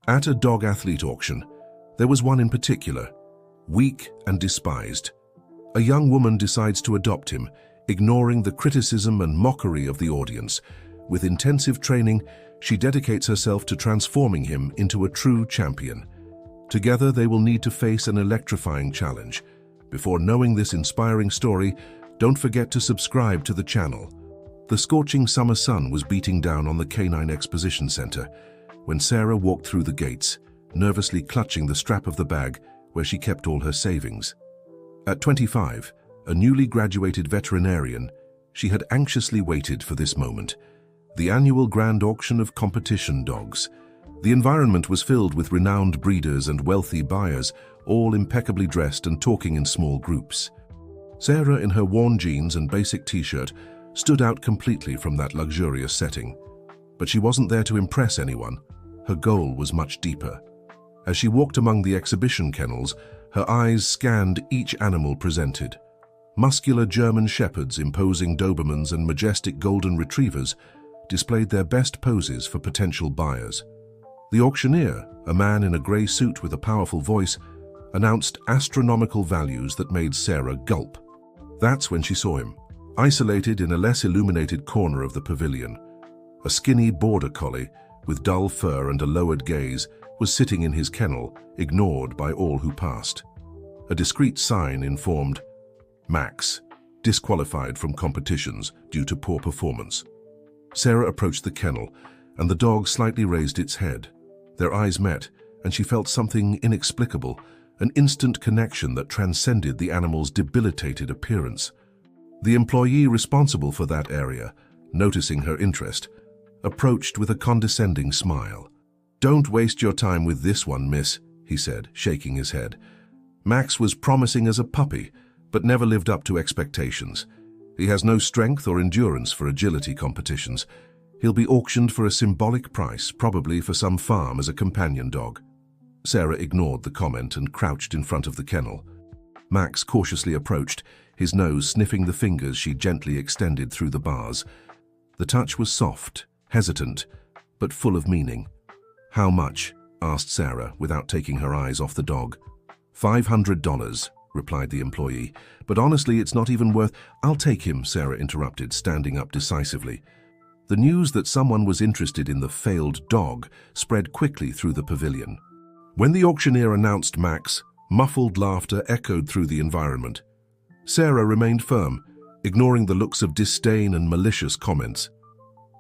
At a dog athlete auction, there was one in particular, weak and despised. A young woman decides to adopt him, ignoring the criticism and mockery of the audience. With intensive training, she dedicates herself to transforming him into a true champion. Together, they will need to face an electrifying challenge. Before knowing this inspiring story, don't forget to subscribe to the channel. The scorching summer sun was beating down on the Canine Exposition Center when Sarah walked through the gates, nervously clutching the strap of the bag where she kept all her savings. At 25, a newly graduated veterinarian, she had anxiously waited for this moment. The annual grand auction of competition dogs. The environment was filled with renowned breeders and wealthy buyers, all impeccably dressed and talking in small groups. Sarah, in her worn jeans and basic t-shirt, stood out completely from that luxurious setting. But she wasn't there to impress anyone. Her goal was much deeper. As she walked among the exhibition kennels, her eyes scanned each animal presented. Muscular German shepherds, imposing Dobermans, and majestic golden retrievers displayed their best poses for potential buyers. The auctioneer, a man in a grey suit with a powerful voice, announced astronomical values that made Sarah gulp. That's when she saw him, isolated in a less illuminated corner of the pavilion. A skinny border collie, with dull fur and a lowered gaze, was sitting in his kennel, ignored by all who passed. A discreet sign informed, "Max, disqualified from competitions due to poor performance." Sarah approached the kennel, and the dog slightly raised its head. Their eyes met, and she felt something inexplicable, an instant connection that transcended the animal's debilitated appearance. The employee responsible for that area, noticing her interest, approached with a condescending smile. "Don't waste your time with this one, miss," he said, shaking his head. "Max was promising as a puppy, but never lived up to expectations. He has no strength or endurance for agility competitions. He'll be auctioned for a symbolic price, probably for some farm as a companion dog." Sarah ignored the comment and crouched in front of the kennel. Max cautiously approached, his nose sniffing the fingers she gently extended through the bars. The touch was soft, hesitant, but full of meaning. "How much?" asked Sarah, without taking her eyes off the dog. $500, replied the employee. "But honestly, it's not even worth—" "I'll take him," Sarah interrupted, standing up decisively. The news that someone was interested in the failed dog spread quickly through the pavilion. When the auctioneer announced Max, muffled laughter echoed through the environment. Sarah remained firm, ignoring the looks of disdain and malicious comments.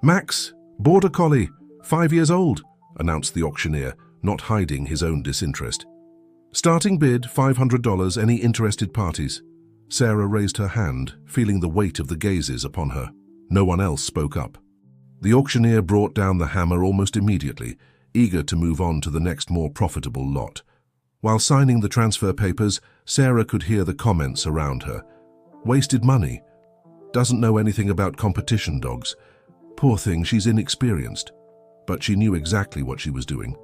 "Max, border collie, 5 years old," announced the auctioneer, not hiding his own disinterest. "Starting bid, $500, any interested parties?" Sarah raised her hand, feeling the weight of the gazes upon her. No one else spoke up. The auctioneer brought down the hammer almost immediately, eager to move on to the next more profitable lot. While signing the transfer papers, Sarah could hear the comments around her. "Wasted money. Doesn't know anything about competition dogs. Poor thing, she's inexperienced." But she knew exactly what she was doing.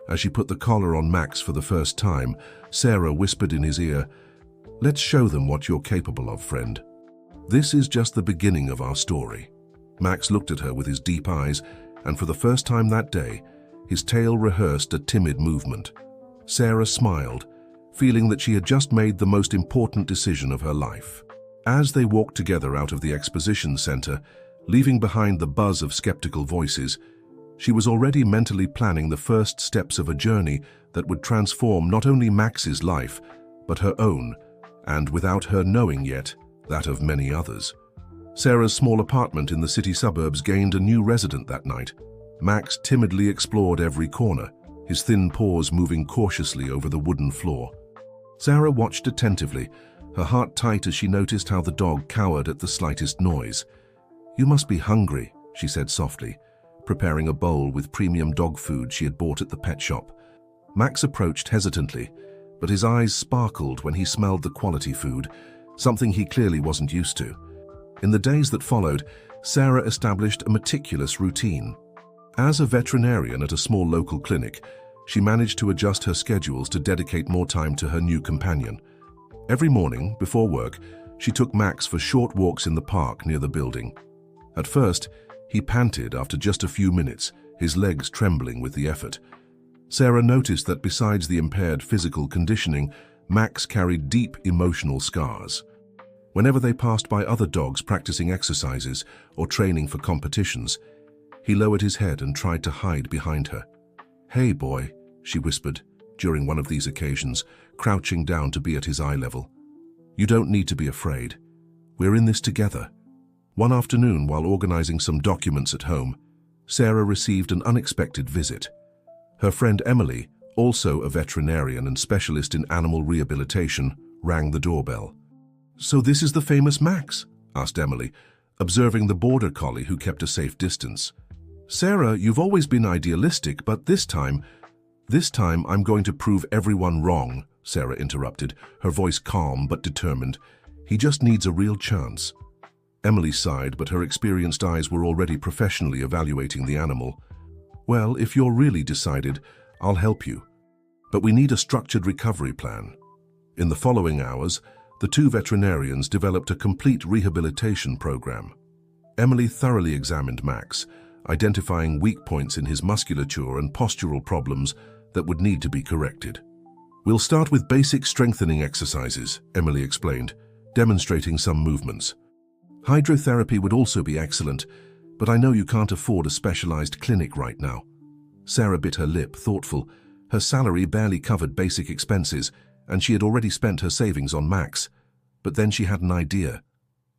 As she put the collar on Max for the first time, Sarah whispered in his ear, "Let's show them what you're capable of, friend. This is just the beginning of our story." Max looked at her with his deep eyes, and for the first time that day, his tail rehearsed a timid movement. Sarah smiled, feeling that she had just made the most important decision of her life. As they walked together out of the exposition center, leaving behind the buzz of skeptical voices, she was already mentally planning the first steps of a journey that would transform not only Max's life, but her own, and without her knowing yet, that of many others. Sarah's small apartment in the city suburbs gained a new resident that night. Max timidly explored every corner, his thin paws moving cautiously over the wooden floor. Sarah watched attentively, her heart tight as she noticed how the dog cowered at the slightest noise. "You must be hungry," she said softly, preparing a bowl with premium dog food she had bought at the pet shop. Max approached hesitantly, but his eyes sparkled when he smelled the quality food, something he clearly wasn't used to. In the days that followed, Sarah established a meticulous routine. As a veterinarian at a small local clinic, she managed to adjust her schedules to dedicate more time to her new companion. Every morning, before work, she took Max for short walks in the park near the building. At first, he panted after just a few minutes, his legs trembling with the effort. Sarah noticed that besides the impaired physical conditioning, Max carried deep emotional scars. Whenever they passed by other dogs practicing exercises or training for competitions, he lowered his head and tried to hide behind her. "Hey, boy," she whispered during one of these occasions, crouching down to be at his eye level. "You don't need to be afraid. We're in this together." One afternoon, while organizing some documents at home, Sarah received an unexpected visit. Her friend Emily, also a veterinarian and specialist in animal rehabilitation, rang the doorbell. "So this is the famous Max?" asked Emily, observing the border collie who kept a safe distance. "Sarah, you've always been idealistic, but this time I'm going to prove everyone wrong," Sarah interrupted, her voice calm but determined. "He just needs a real chance." Emily sighed, but her experienced eyes were already professionally evaluating the animal. "Well, if you're really decided, I'll help you. But we need a structured recovery plan." In the following hours, the two veterinarians developed a complete rehabilitation program. Emily thoroughly examined Max, identifying weak points in his musculature and postural problems that would need to be corrected. "We'll start with basic strengthening exercises," Emily explained, demonstrating some movements. "Hydrotherapy would also be excellent, but I know you can't afford a specialized clinic right now." Sarah bit her lip, thoughtful. Her salary barely covered basic expenses, and she had already spent her savings on Max. But then she had an idea.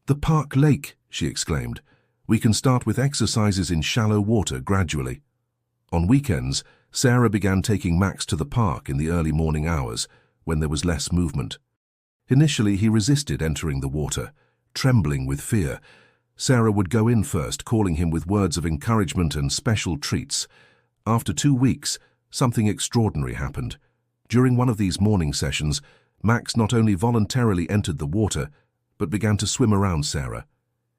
"The park lake," she exclaimed. "We can start with exercises in shallow water gradually." On weekends, Sarah began taking Max to the park in the early morning hours, when there was less movement. Initially, he resisted entering the water, trembling with fear. Sarah would go in first, calling him with words of encouragement and special treats. After 2 weeks, something extraordinary happened. During one of these morning sessions, Max not only voluntarily entered the water, but began to swim around Sarah,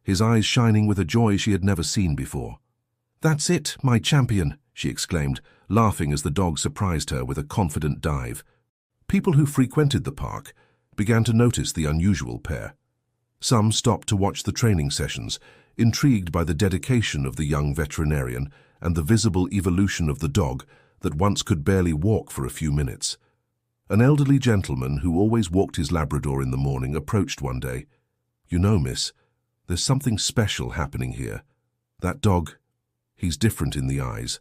his eyes shining with a joy she had never seen before. "That's it, my champion," she exclaimed, laughing as the dog surprised her with a confident dive. People who frequented the park began to notice the unusual pair. Some stopped to watch the training sessions, intrigued by the dedication of the young veterinarian and the visible evolution of the dog that once could barely walk for a few minutes. An elderly gentleman who always walked his Labrador in the morning approached one day. "You know, miss, there's something special happening here. That dog, he's different in the eyes."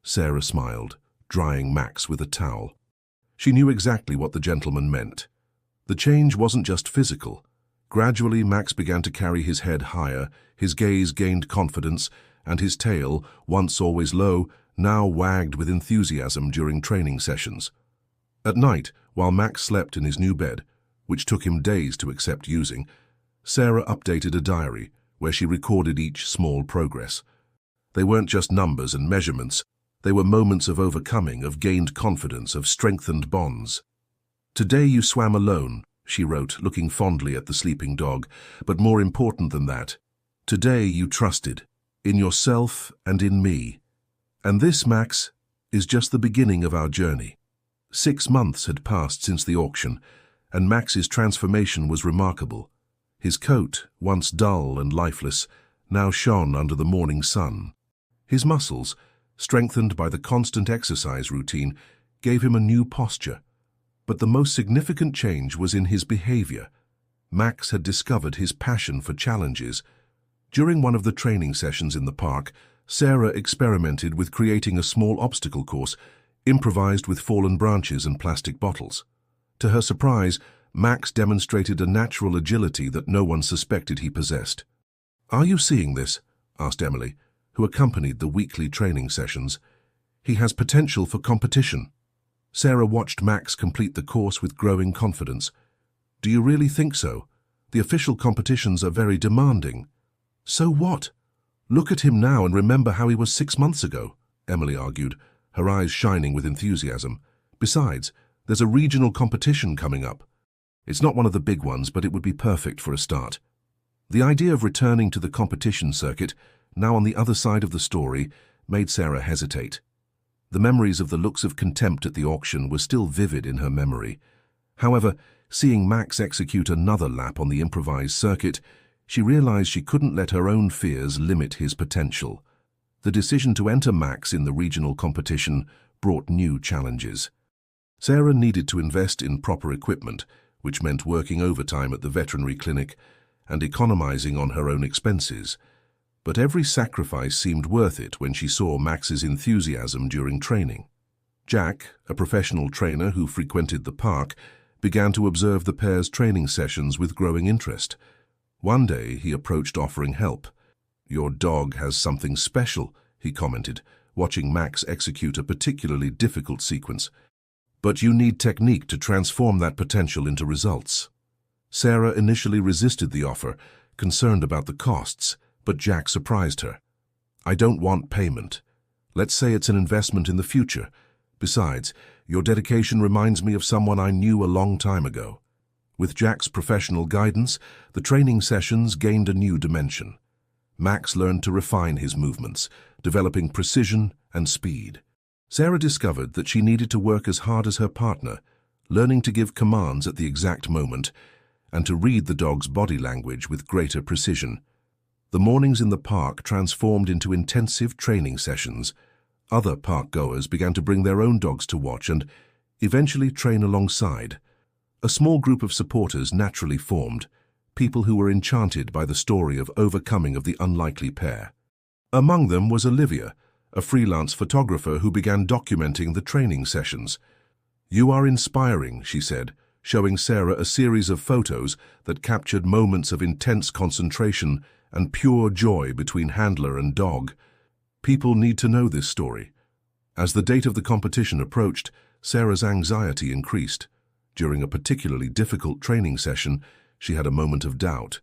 Sarah smiled, drying Max with a towel. She knew exactly what the gentleman meant. The change wasn't just physical. Gradually, Max began to carry his head higher, his gaze gained confidence, and his tail, once always low, now wagged with enthusiasm during training sessions. At night, while Max slept in his new bed, which took him days to accept using, Sarah updated a diary where she recorded each small progress. They weren't just numbers and measurements, they were moments of overcoming, of gained confidence, of strengthened bonds. "Today you swam alone," she wrote, looking fondly at the sleeping dog, "but more important than that, today you trusted, in yourself and in me. And this, Max, is just the beginning of our journey." 6 months had passed since the auction, and Max's transformation was remarkable. His coat, once dull and lifeless, now shone under the morning sun. His muscles, strengthened by the constant exercise routine, gave him a new posture. But the most significant change was in his behavior. Max had discovered his passion for challenges. During one of the training sessions in the park, Sarah experimented with creating a small obstacle course, improvised with fallen branches and plastic bottles. To her surprise, Max demonstrated a natural agility that no one suspected he possessed. "Are you seeing this?" asked Emily, who accompanied the weekly training sessions. "He has potential for competition." Sarah watched Max complete the course with growing confidence. "Do you really think so? The official competitions are very demanding." "So what? Look at him now and remember how he was 6 months ago," Emily argued, her eyes shining with enthusiasm. "Besides, there's a regional competition coming up. It's not one of the big ones, but it would be perfect for a start." The idea of returning to the competition circuit, now on the other side of the story, made Sarah hesitate. The memories of the looks of contempt at the auction were still vivid in her memory. However, seeing Max execute another lap on the improvised circuit, she realized she couldn't let her own fears limit his potential. The decision to enter Max in the regional competition brought new challenges. Sarah needed to invest in proper equipment, which meant working overtime at the veterinary clinic and economizing on her own expenses. But every sacrifice seemed worth it when she saw Max's enthusiasm during training. Jack, a professional trainer who frequented the park, began to observe the pair's training sessions with growing interest. One day, he approached offering help. "Your dog has something special," he commented, watching Max execute a particularly difficult sequence. "But you need technique to transform that potential into results." Sarah initially resisted the offer, concerned about the costs, but Jack surprised her. "I don't want payment. Let's say it's an investment in the future. Besides, your dedication reminds me of someone I knew a long time ago." With Jack's professional guidance, the training sessions gained a new dimension. Max learned to refine his movements, developing precision and speed. Sarah discovered that she needed to work as hard as her partner, learning to give commands at the exact moment and to read the dog's body language with greater precision. The mornings in the park transformed into intensive training sessions. Other park goers began to bring their own dogs to watch and eventually train alongside. A small group of supporters naturally formed, people who were enchanted by the story of overcoming of the unlikely pair. Among them was Olivia, a freelance photographer who began documenting the training sessions. "You are inspiring," she said, showing Sarah a series of photos that captured moments of intense concentration and pure joy between handler and dog. People need to know this story. As the date of the competition approached, Sarah's anxiety increased. During a particularly difficult training session, she had a moment of doubt.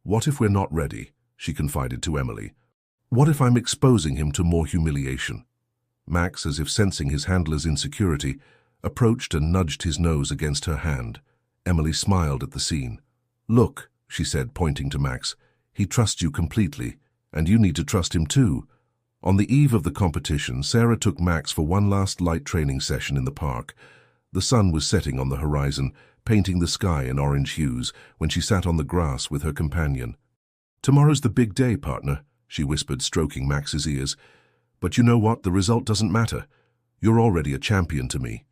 "What if we're not ready?" she confided to Emily. "What if I'm exposing him to more humiliation?" Max, as if sensing his handler's insecurity, approached and nudged his nose against her hand. Emily smiled at the scene. "Look," she said, pointing to Max, "he trusts you completely, and you need to trust him too." On the eve of the competition, Sarah took Max for one last light training session in the park. The sun was setting on the horizon, painting the sky in orange hues, when she sat on the grass with her companion. "Tomorrow's the big day, partner," she whispered, stroking Max's ears. "But you know what? The result doesn't matter. You're already a champion to me."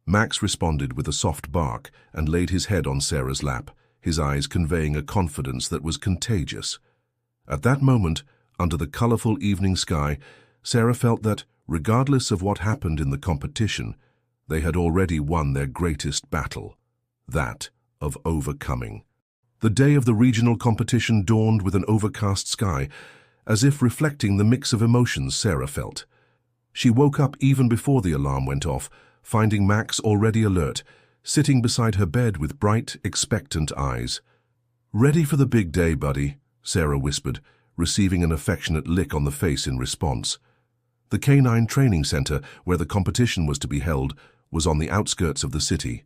Max responded with a soft bark and laid his head on Sarah's lap, his eyes conveying a confidence that was contagious. At that moment, under the colorful evening sky, Sarah felt that, regardless of what happened in the competition, they had already won their greatest battle, that of overcoming. The day of the regional competition dawned with an overcast sky, as if reflecting the mix of emotions Sarah felt. She woke up even before the alarm went off, finding Max already alert, sitting beside her bed with bright, expectant eyes. "Ready for the big day, buddy," Sarah whispered, receiving an affectionate lick on the face in response. The canine training center, where the competition was to be held, was on the outskirts of the city.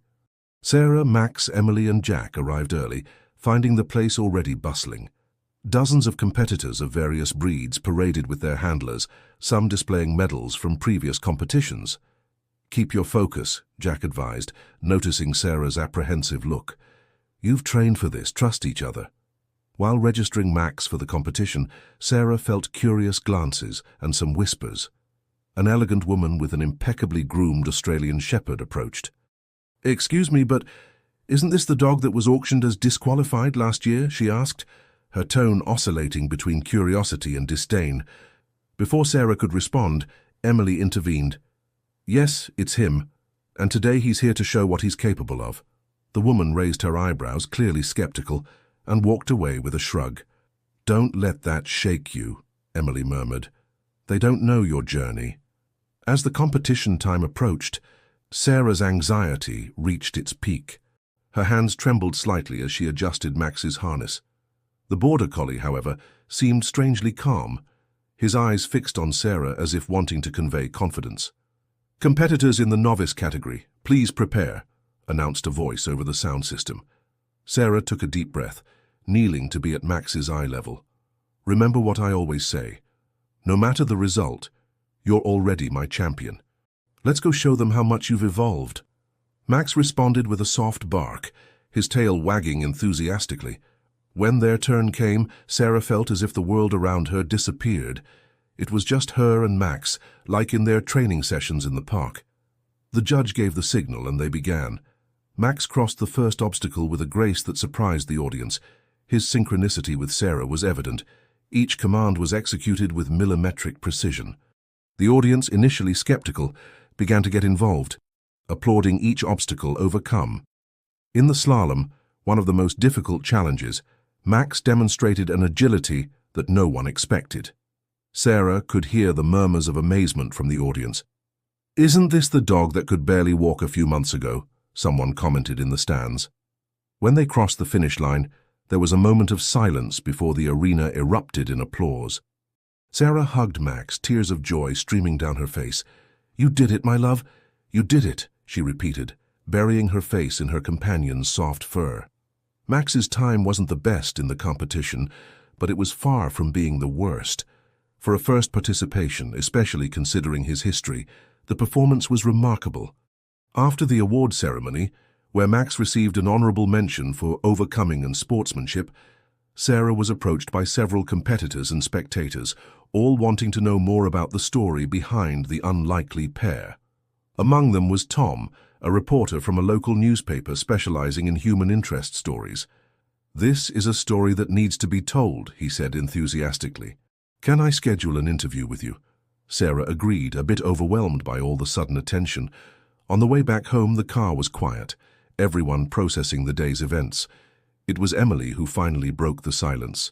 Sarah, Max, Emily, and Jack arrived early, finding the place already bustling. Dozens of competitors of various breeds paraded with their handlers, some displaying medals from previous competitions. "Keep your focus," Jack advised, noticing Sarah's apprehensive look. "You've trained for this, trust each other." While registering Max for the competition, Sarah felt curious glances and some whispers. An elegant woman with an impeccably groomed Australian shepherd approached. "Excuse me, but isn't this the dog that was auctioned as disqualified last year?" she asked, her tone oscillating between curiosity and disdain. Before Sarah could respond, Emily intervened. "Yes, it's him, and today he's here to show what he's capable of." The woman raised her eyebrows, clearly skeptical, and walked away with a shrug. "Don't let that shake you," Emily murmured. "They don't know your journey." As the competition time approached, Sarah's anxiety reached its peak. Her hands trembled slightly as she adjusted Max's harness. The border collie, however, seemed strangely calm, his eyes fixed on Sarah as if wanting to convey confidence. "Competitors in the novice category, please prepare," announced a voice over the sound system. Sarah took a deep breath, kneeling to be at Max's eye level. "Remember what I always say. No matter the result, you're already my champion. Let's go show them how much you've evolved." Max responded with a soft bark, his tail wagging enthusiastically. When their turn came, Sarah felt as if the world around her disappeared. It was just her and Max, like in their training sessions in the park. The judge gave the signal and they began. Max crossed the first obstacle with a grace that surprised the audience. His synchronicity with Sarah was evident. Each command was executed with millimetric precision. The audience, initially skeptical, began to get involved, applauding each obstacle overcome. In the slalom, one of the most difficult challenges, Max demonstrated an agility that no one expected. Sarah could hear the murmurs of amazement from the audience. "Isn't this the dog that could barely walk a few months ago?" someone commented in the stands. When they crossed the finish line, there was a moment of silence before the arena erupted in applause. Sarah hugged Max, tears of joy streaming down her face. "You did it, my love. You did it," she repeated, burying her face in her companion's soft fur. Max's time wasn't the best in the competition, but it was far from being the worst. For a first participation, especially considering his history, the performance was remarkable. After the award ceremony, where Max received an honorable mention for overcoming and sportsmanship, Sarah was approached by several competitors and spectators, all wanting to know more about the story behind the unlikely pair. Among them was Tom, a reporter from a local newspaper specializing in human interest stories. "This is a story that needs to be told," he said enthusiastically. "Can I schedule an interview with you?" Sarah agreed, a bit overwhelmed by all the sudden attention. On the way back home, the car was quiet, everyone processing the day's events. It was Emily who finally broke the silence.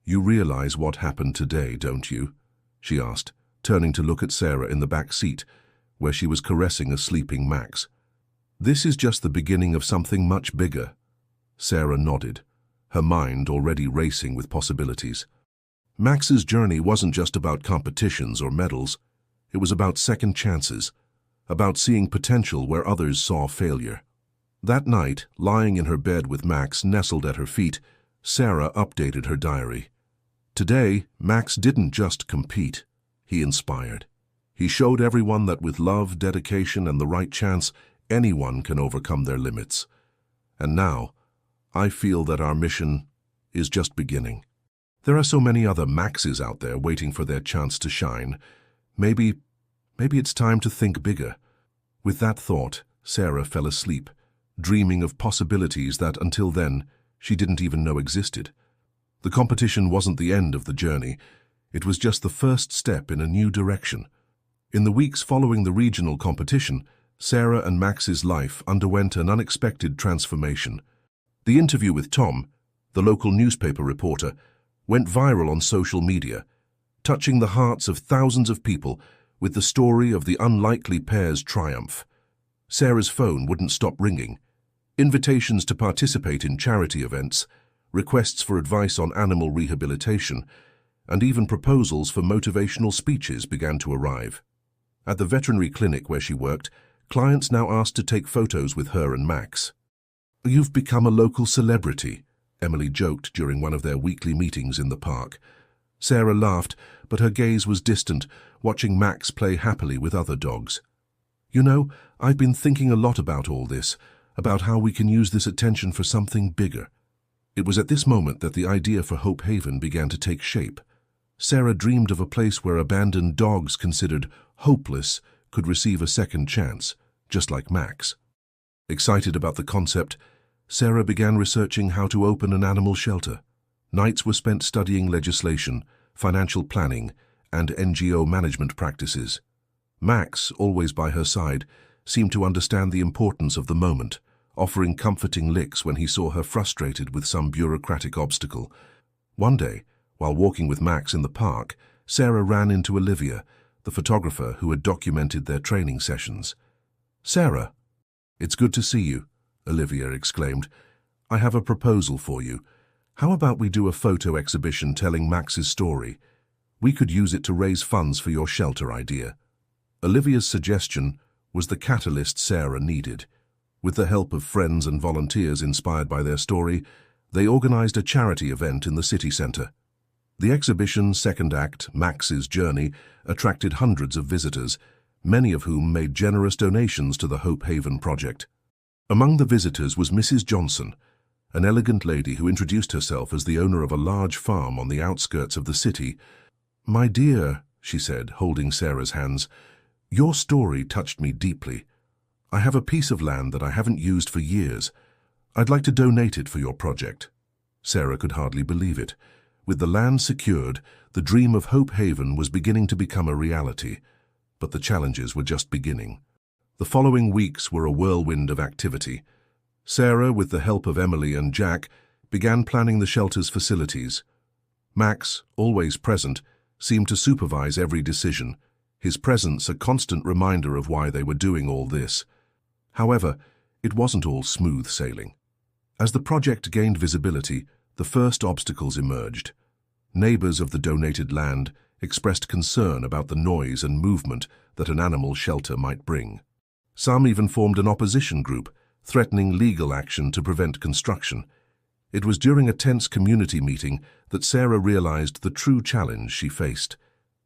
"You realize what happened today, don't you?" she asked, turning to look at Sarah in the back seat, where she was caressing a sleeping Max. "This is just the beginning of something much bigger." Sarah nodded, her mind already racing with possibilities. Max's journey wasn't just about competitions or medals. It was about second chances, about seeing potential where others saw failure. That night, lying in her bed with Max nestled at her feet, Sarah updated her diary. Today, Max didn't just compete. He inspired. He showed everyone that with love, dedication, and the right chance, anyone can overcome their limits. And now, I feel that our mission is just beginning. There are so many other Maxes out there waiting for their chance to shine. Maybe it's time to think bigger. With that thought, Sarah fell asleep, dreaming of possibilities that, until then, she didn't even know existed. The competition wasn't the end of the journey. It was just the first step in a new direction. In the weeks following the regional competition, Sarah and Max's life underwent an unexpected transformation. The interview with Tom, the local newspaper reporter, went viral on social media, touching the hearts of thousands of people with the story of the unlikely pair's triumph. Sarah's phone wouldn't stop ringing. Invitations to participate in charity events, requests for advice on animal rehabilitation, and even proposals for motivational speeches began to arrive. At the veterinary clinic where she worked, clients now asked to take photos with her and Max. "You've become a local celebrity," Emily joked during one of their weekly meetings in the park. Sarah laughed, but her gaze was distant, watching Max play happily with other dogs. "You know, I've been thinking a lot about all this, about how we can use this attention for something bigger." It was at this moment that the idea for Hope Haven began to take shape. Sarah dreamed of a place where abandoned dogs considered hopeless could receive a second chance, just like Max. Excited about the concept, Sarah began researching how to open an animal shelter. Nights were spent studying legislation, financial planning, and NGO management practices. Max, always by her side, seemed to understand the importance of the moment, offering comforting licks when he saw her frustrated with some bureaucratic obstacle. One day, while walking with Max in the park, Sarah ran into Olivia, the photographer who had documented their training sessions. "Sarah, it's good to see you," Olivia exclaimed. "I have a proposal for you. How about we do a photo exhibition telling Max's story? We could use it to raise funds for your shelter idea." Olivia's suggestion was the catalyst Sarah needed. With the help of friends and volunteers inspired by their story, they organized a charity event in the city center. The exhibition's second act, Max's Journey, attracted hundreds of visitors, many of whom made generous donations to the Hope Haven project. Among the visitors was Mrs. Johnson, an elegant lady who introduced herself as the owner of a large farm on the outskirts of the city. "My dear," she said, holding Sarah's hands. "Your story touched me deeply. I have a piece of land that I haven't used for years. I'd like to donate it for your project." Sarah could hardly believe it. With the land secured, the dream of Hope Haven was beginning to become a reality. But the challenges were just beginning. The following weeks were a whirlwind of activity. Sarah, with the help of Emily and Jack, began planning the shelter's facilities. Max, always present, seemed to supervise every decision, his presence a constant reminder of why they were doing all this. However, it wasn't all smooth sailing. As the project gained visibility, the first obstacles emerged. Neighbors of the donated land expressed concern about the noise and movement that an animal shelter might bring. Some even formed an opposition group, threatening legal action to prevent construction. It was during a tense community meeting that Sarah realized the true challenge she faced.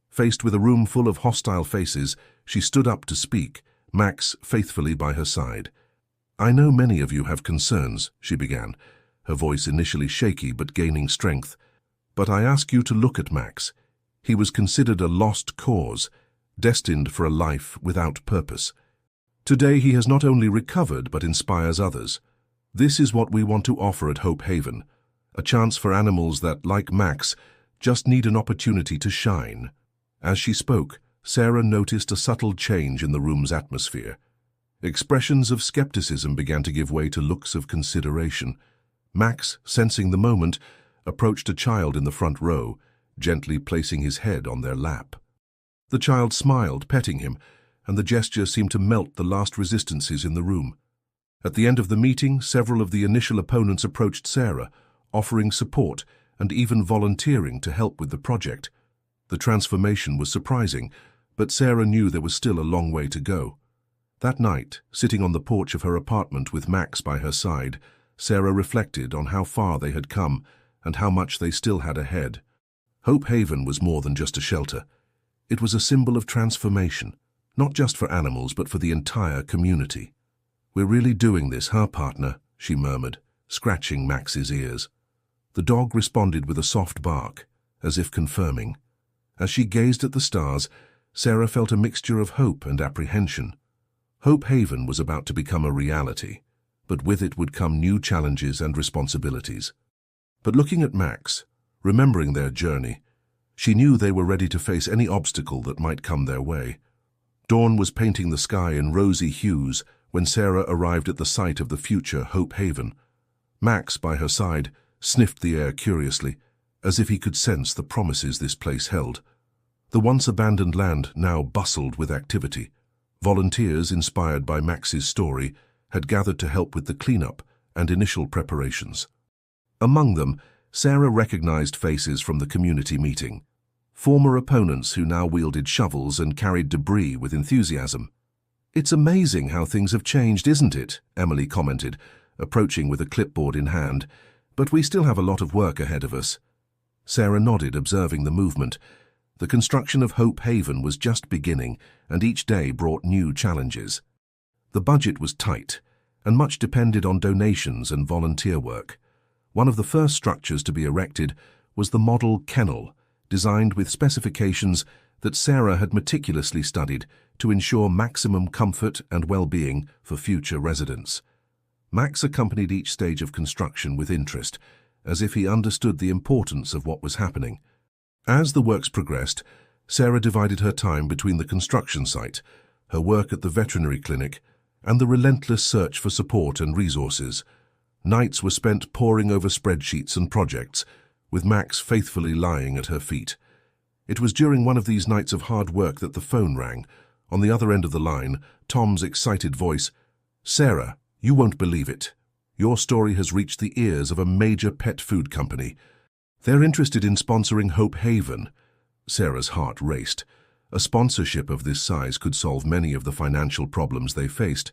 Faced with a room full of hostile faces, she stood up to speak, Max faithfully by her side. "I know many of you have concerns," she began, her voice initially shaky but gaining strength. "But I ask you to look at Max. He was considered a lost cause, destined for a life without purpose. Today he has not only recovered but inspires others. This is what we want to offer at Hope Haven, a chance for animals that, like Max, just need an opportunity to shine." As she spoke, Sarah noticed a subtle change in the room's atmosphere. Expressions of skepticism began to give way to looks of consideration. Max, sensing the moment, approached a child in the front row, gently placing his head on their lap. The child smiled, petting him, and the gesture seemed to melt the last resistances in the room. At the end of the meeting, several of the initial opponents approached Sarah, offering support and even volunteering to help with the project. The transformation was surprising, but Sarah knew there was still a long way to go. That night, sitting on the porch of her apartment with Max by her side, Sarah reflected on how far they had come and how much they still had ahead. Hope Haven was more than just a shelter. It was a symbol of transformation, not just for animals but for the entire community. "We're really doing this, huh, partner?" she murmured, scratching Max's ears. The dog responded with a soft bark, as if confirming. As she gazed at the stars, Sarah felt a mixture of hope and apprehension. Hope Haven was about to become a reality, but with it would come new challenges and responsibilities. But looking at Max, remembering their journey, she knew they were ready to face any obstacle that might come their way. Dawn was painting the sky in rosy hues when Sarah arrived at the site of the future Hope Haven. Max, by her side, sniffed the air curiously, as if he could sense the promises this place held. The once abandoned land now bustled with activity. Volunteers, inspired by Max's story, had gathered to help with the cleanup and initial preparations. Among them, Sarah recognized faces from the community meeting, former opponents who now wielded shovels and carried debris with enthusiasm. "It's amazing how things have changed, isn't it?" Emily commented, approaching with a clipboard in hand. "But we still have a lot of work ahead of us." Sarah nodded, observing the movement. The construction of Hope Haven was just beginning, and each day brought new challenges. The budget was tight, and much depended on donations and volunteer work. One of the first structures to be erected was the model kennel, designed with specifications that Sarah had meticulously studied to ensure maximum comfort and well-being for future residents. Max accompanied each stage of construction with interest, as if he understood the importance of what was happening. As the works progressed, Sarah divided her time between the construction site, her work at the veterinary clinic, and the relentless search for support and resources. Nights were spent poring over spreadsheets and projects, with Max faithfully lying at her feet. It was during one of these nights of hard work that the phone rang. On the other end of the line, Tom's excited voice, "Sarah, you won't believe it. Your story has reached the ears of a major pet food company. They're interested in sponsoring Hope Haven." Sarah's heart raced. A sponsorship of this size could solve many of the financial problems they faced.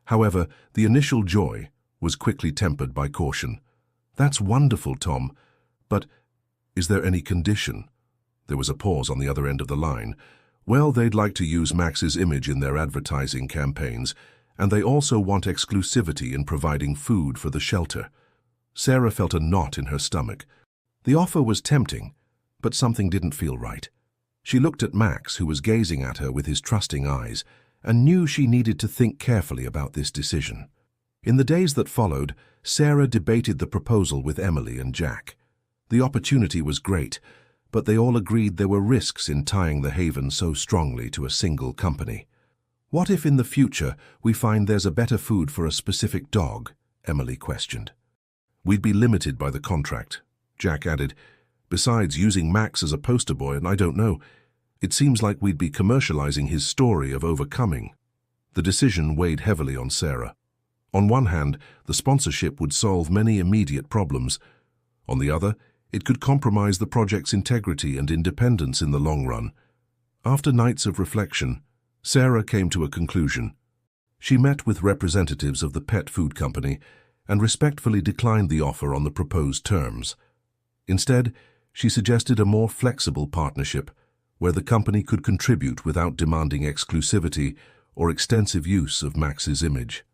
However, the initial joy was quickly tempered by caution. "That's wonderful, Tom. But is there any condition?" There was a pause on the other end of the line. "Well, they'd like to use Max's image in their advertising campaigns, and they also want exclusivity in providing food for the shelter." Sarah felt a knot in her stomach. The offer was tempting, but something didn't feel right. She looked at Max, who was gazing at her with his trusting eyes, and knew she needed to think carefully about this decision. In the days that followed, Sarah debated the proposal with Emily and Jack. The opportunity was great, but they all agreed there were risks in tying the Haven so strongly to a single company. "What if in the future we find there's a better food for a specific dog?" Emily questioned. "We'd be limited by the contract," Jack added. "Besides, using Max as a poster boy, and I don't know, it seems like we'd be commercializing his story of overcoming." The decision weighed heavily on Sarah. On one hand, the sponsorship would solve many immediate problems. On the other, it could compromise the project's integrity and independence in the long run. After nights of reflection, Sarah came to a conclusion. She met with representatives of the pet food company and respectfully declined the offer on the proposed terms. Instead, she suggested a more flexible partnership where the company could contribute without demanding exclusivity or extensive use of Max's image.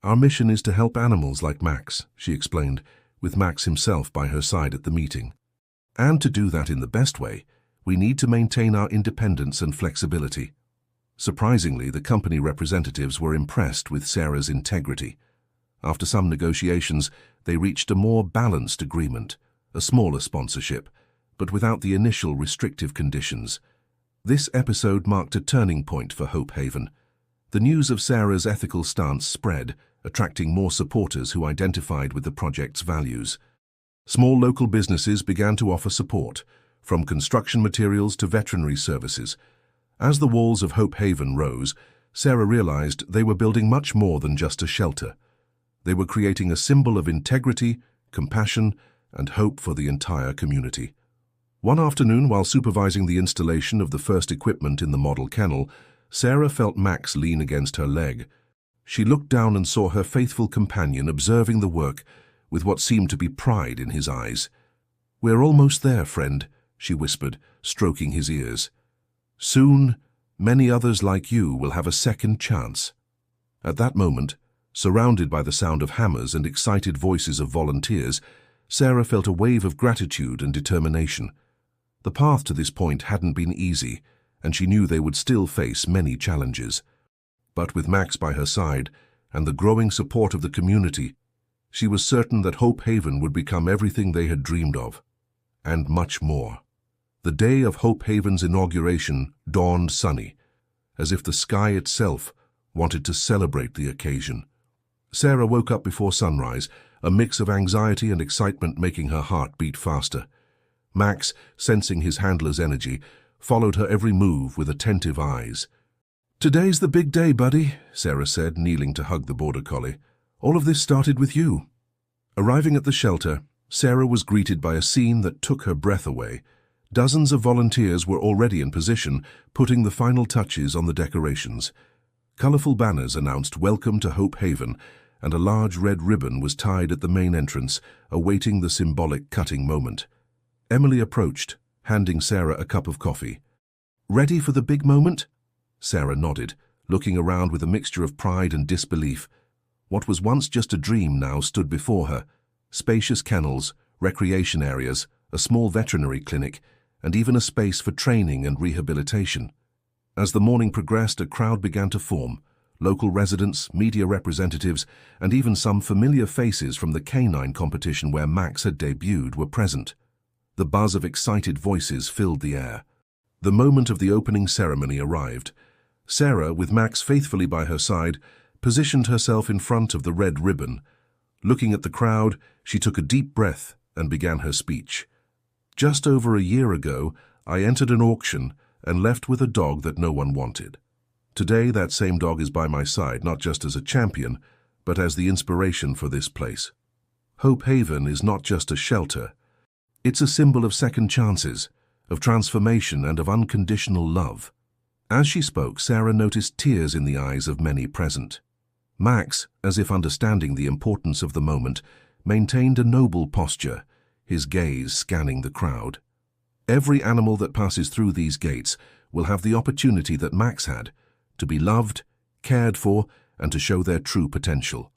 "Our mission is to help animals like Max," she explained, with Max himself by her side at the meeting. "And to do that in the best way, we need to maintain our independence and flexibility." Surprisingly, the company representatives were impressed with Sarah's integrity. After some negotiations, they reached a more balanced agreement, a smaller sponsorship, but without the initial restrictive conditions. This episode marked a turning point for Hope Haven. The news of Sarah's ethical stance spread, attracting more supporters who identified with the project's values. Small local businesses began to offer support, from construction materials to veterinary services. As the walls of Hope Haven rose, Sarah realized they were building much more than just a shelter. They were creating a symbol of integrity, compassion, and hope for the entire community. One afternoon, while supervising the installation of the first equipment in the model kennel, Sarah felt Max lean against her leg. She looked down and saw her faithful companion observing the work with what seemed to be pride in his eyes. "We're almost there, friend," she whispered, stroking his ears. "Soon, many others like you will have a second chance." At that moment, surrounded by the sound of hammers and excited voices of volunteers, Sarah felt a wave of gratitude and determination. The path to this point hadn't been easy, and she knew they would still face many challenges. But with Max by her side and the growing support of the community, she was certain that Hope Haven would become everything they had dreamed of, and much more. The day of Hope Haven's inauguration dawned sunny, as if the sky itself wanted to celebrate the occasion. Sarah woke up before sunrise, a mix of anxiety and excitement making her heart beat faster. Max, sensing his handler's energy, followed her every move with attentive eyes. "Today's the big day, buddy," Sarah said, kneeling to hug the border collie. "All of this started with you." Arriving at the shelter, Sarah was greeted by a scene that took her breath away. Dozens of volunteers were already in position, putting the final touches on the decorations. Colorful banners announced "Welcome to Hope Haven," and a large red ribbon was tied at the main entrance, awaiting the symbolic cutting moment. Emily approached, handing Sarah a cup of coffee. "Ready for the big moment?" Sarah nodded, looking around with a mixture of pride and disbelief. What was once just a dream now stood before her. Spacious kennels, recreation areas, a small veterinary clinic, and even a space for training and rehabilitation. As the morning progressed, a crowd began to form. Local residents, media representatives, and even some familiar faces from the canine competition where Max had debuted were present. The buzz of excited voices filled the air. The moment of the opening ceremony arrived. Sarah, with Max faithfully by her side, positioned herself in front of the red ribbon. Looking at the crowd, she took a deep breath and began her speech. "Just over a year ago, I entered an auction and left with a dog that no one wanted. Today, that same dog is by my side, not just as a champion, but as the inspiration for this place. Hope Haven is not just a shelter. It's a symbol of second chances, of transformation, and of unconditional love." As she spoke, Sarah noticed tears in the eyes of many present. Max, as if understanding the importance of the moment, maintained a noble posture, his gaze scanning the crowd. Every animal that passes through these gates will have the opportunity that Max had, to be loved, cared for, and to show their true potential.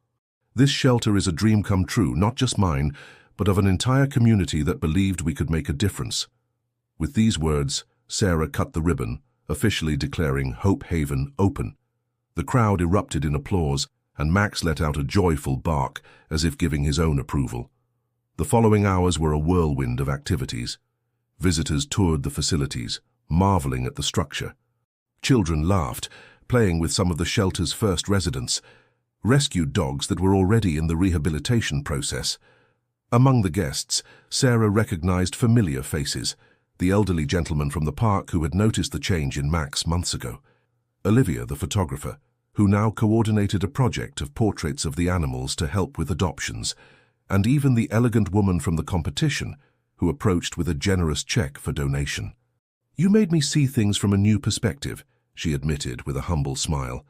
This shelter is a dream come true, not just mine, but of an entire community that believed we could make a difference. With these words, Sarah cut the ribbon, officially declaring Hope Haven open. The crowd erupted in applause, and Max let out a joyful bark, as if giving his own approval. The following hours were a whirlwind of activities. Visitors toured the facilities, marveling at the structure. Children laughed, playing with some of the shelter's first residents, rescued dogs that were already in the rehabilitation process. Among the guests, Sarah recognized familiar faces, the elderly gentleman from the park who had noticed the change in Max months ago, Olivia, the photographer, who now coordinated a project of portraits of the animals to help with adoptions, and even the elegant woman from the competition, who approached with a generous check for donation. "You made me see things from a new perspective," she admitted with a humble smile.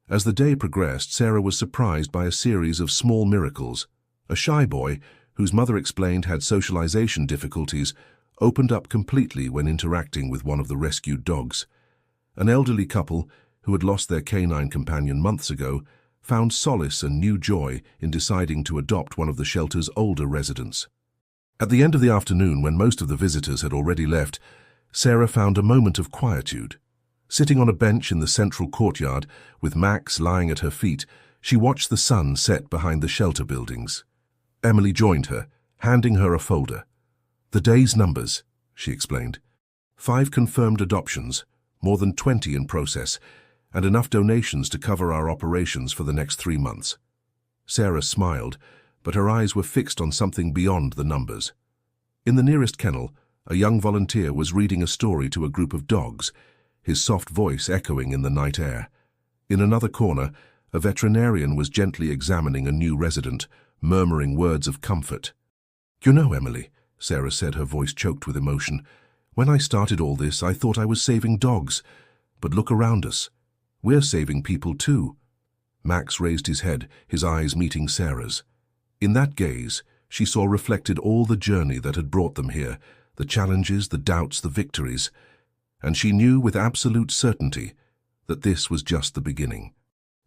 As the day progressed, Sarah was surprised by a series of small miracles. A shy boy, whose mother explained had socialization difficulties, opened up completely when interacting with one of the rescued dogs. An elderly couple, who had lost their canine companion months ago, found solace and new joy in deciding to adopt one of the shelter's older residents. At the end of the afternoon, when most of the visitors had already left, Sarah found a moment of quietude. Sitting on a bench in the central courtyard, with Max lying at her feet, she watched the sun set behind the shelter buildings. Emily joined her, handing her a folder. "The day's numbers," she explained. 5 confirmed adoptions, more than 20 in process, and enough donations to cover our operations for the next 3 months. Sarah smiled, but her eyes were fixed on something beyond the numbers. In the nearest kennel, a young volunteer was reading a story to a group of dogs, his soft voice echoing in the night air. In another corner, a veterinarian was gently examining a new resident, murmuring words of comfort. "You know, Emily," Sarah said, her voice choked with emotion, "when I started all this, I thought I was saving dogs. But look around us. We're saving people too." Max raised his head, his eyes meeting Sarah's. In that gaze, she saw reflected all the journey that had brought them here, the challenges, the doubts, the victories, and she knew with absolute certainty that this was just the beginning.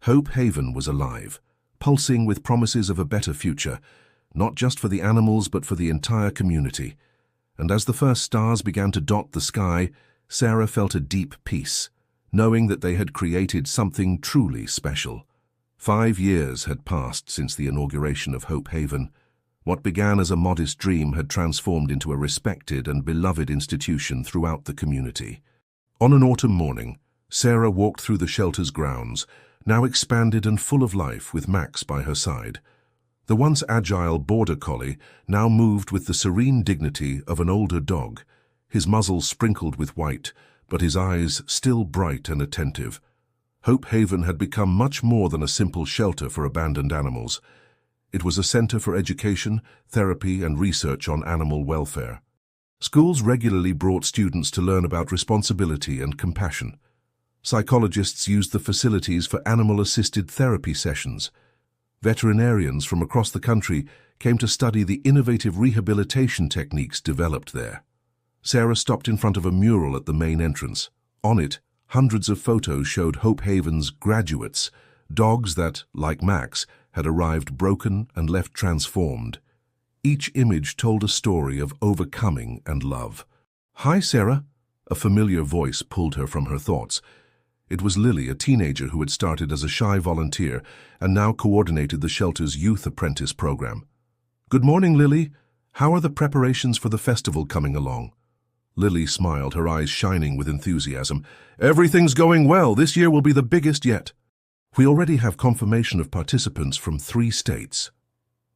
Hope Haven was alive, pulsing with promises of a better future, not just for the animals but for the entire community. And as the first stars began to dot the sky, Sarah felt a deep peace, knowing that they had created something truly special. 5 years had passed since the inauguration of Hope Haven. What began as a modest dream had transformed into a respected and beloved institution throughout the community. On an autumn morning, Sarah walked through the shelter's grounds, now expanded and full of life with Max by her side. The once agile border collie now moved with the serene dignity of an older dog, his muzzle sprinkled with white, but his eyes still bright and attentive. Hope Haven had become much more than a simple shelter for abandoned animals. It was a center for education, therapy, and research on animal welfare. Schools regularly brought students to learn about responsibility and compassion. Psychologists used the facilities for animal-assisted therapy sessions. Veterinarians from across the country came to study the innovative rehabilitation techniques developed there. Sarah stopped in front of a mural at the main entrance. On it, hundreds of photos showed Hope Haven's graduates, dogs that, like Max, had arrived broken and left transformed. Each image told a story of overcoming and love. "Hi, Sarah," a familiar voice pulled her from her thoughts. It was Lily, a teenager who had started as a shy volunteer and now coordinated the shelter's youth apprentice program. "Good morning, Lily. How are the preparations for the festival coming along?" Lily smiled, her eyes shining with enthusiasm. "Everything's going well. This year will be the biggest yet. We already have confirmation of participants from 3 states.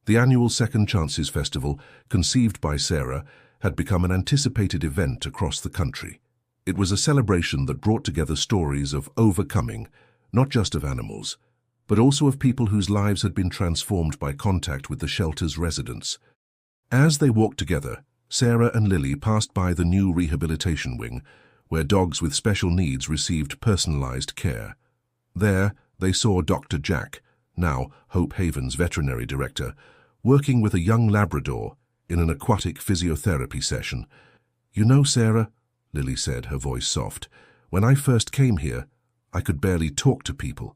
The annual Second Chances Festival, conceived by Sarah, had become an anticipated event across the country. It was a celebration that brought together stories of overcoming, not just of animals, but also of people whose lives had been transformed by contact with the shelter's residents. As they walked together, Sarah and Lily passed by the new rehabilitation wing, where dogs with special needs received personalized care. There, they saw Dr. Jack, now Hope Haven's veterinary director, working with a young Labrador in an aquatic physiotherapy session. "You know, Sarah," Lily said, her voice soft, "when I first came here, I could barely talk to people.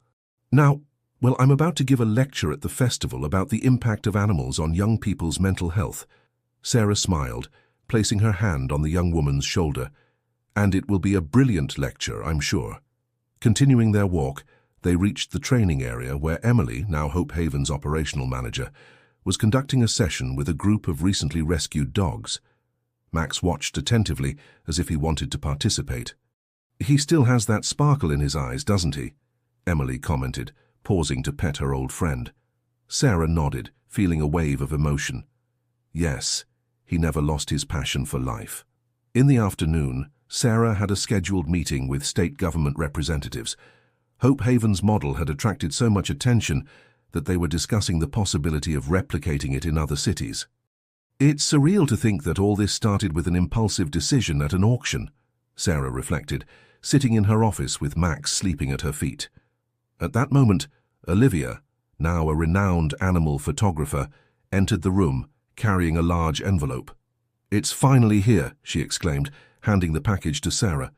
Now, well, I'm about to give a lecture at the festival about the impact of animals on young people's mental health." Sarah smiled, placing her hand on the young woman's shoulder. And it will be a brilliant lecture, I'm sure. Continuing their walk, they reached the training area where Emily, now Hope Haven's operational manager, was conducting a session with a group of recently rescued dogs. Max watched attentively as if he wanted to participate. "He still has that sparkle in his eyes, doesn't he?" Emily commented, pausing to pet her old friend. Sarah nodded, feeling a wave of emotion. Yes, he never lost his passion for life. In the afternoon, Sarah had a scheduled meeting with state government representatives. Hope Haven's model had attracted so much attention that they were discussing the possibility of replicating it in other cities. "It's surreal to think that all this started with an impulsive decision at an auction," Sarah reflected, sitting in her office with Max sleeping at her feet. At that moment, Olivia, now a renowned animal photographer, entered the room, carrying a large envelope. "It's finally here," she exclaimed, handing the package to Sarah.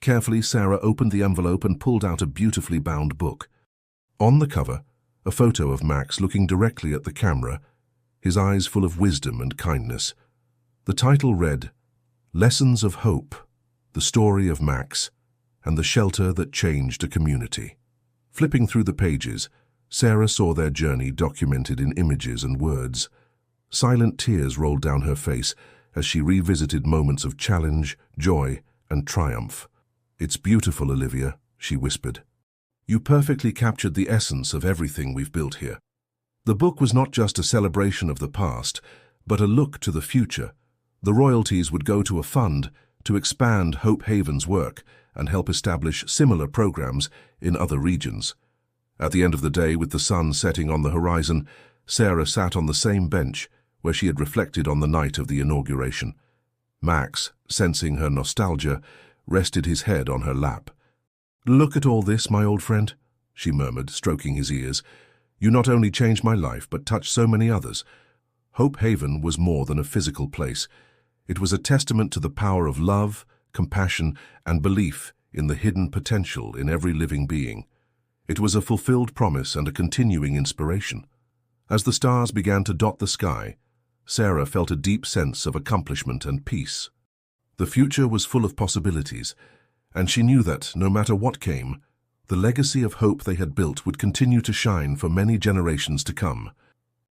Carefully, Sarah opened the envelope and pulled out a beautifully bound book. On the cover, a photo of Max looking directly at the camera, his eyes full of wisdom and kindness. The title read, "Lessons of Hope, the Story of Max, and the Shelter that Changed a Community." Flipping through the pages, Sarah saw their journey documented in images and words. Silent tears rolled down her face as she revisited moments of challenge, joy, and triumph. "It's beautiful, Olivia," she whispered. "You perfectly captured the essence of everything we've built here." The book was not just a celebration of the past, but a look to the future. The royalties would go to a fund to expand Hope Haven's work and help establish similar programs in other regions. At the end of the day, with the sun setting on the horizon, Sarah sat on the same bench where she had reflected on the night of the inauguration. Max, sensing her nostalgia, rested his head on her lap. "Look at all this, my old friend," she murmured, stroking his ears. "You not only changed my life, but touched so many others." Hope Haven was more than a physical place. It was a testament to the power of love, compassion, and belief in the hidden potential in every living being. It was a fulfilled promise and a continuing inspiration. As the stars began to dot the sky, Sarah felt a deep sense of accomplishment and peace. The future was full of possibilities, and she knew that, no matter what came, the legacy of hope they had built would continue to shine for many generations to come.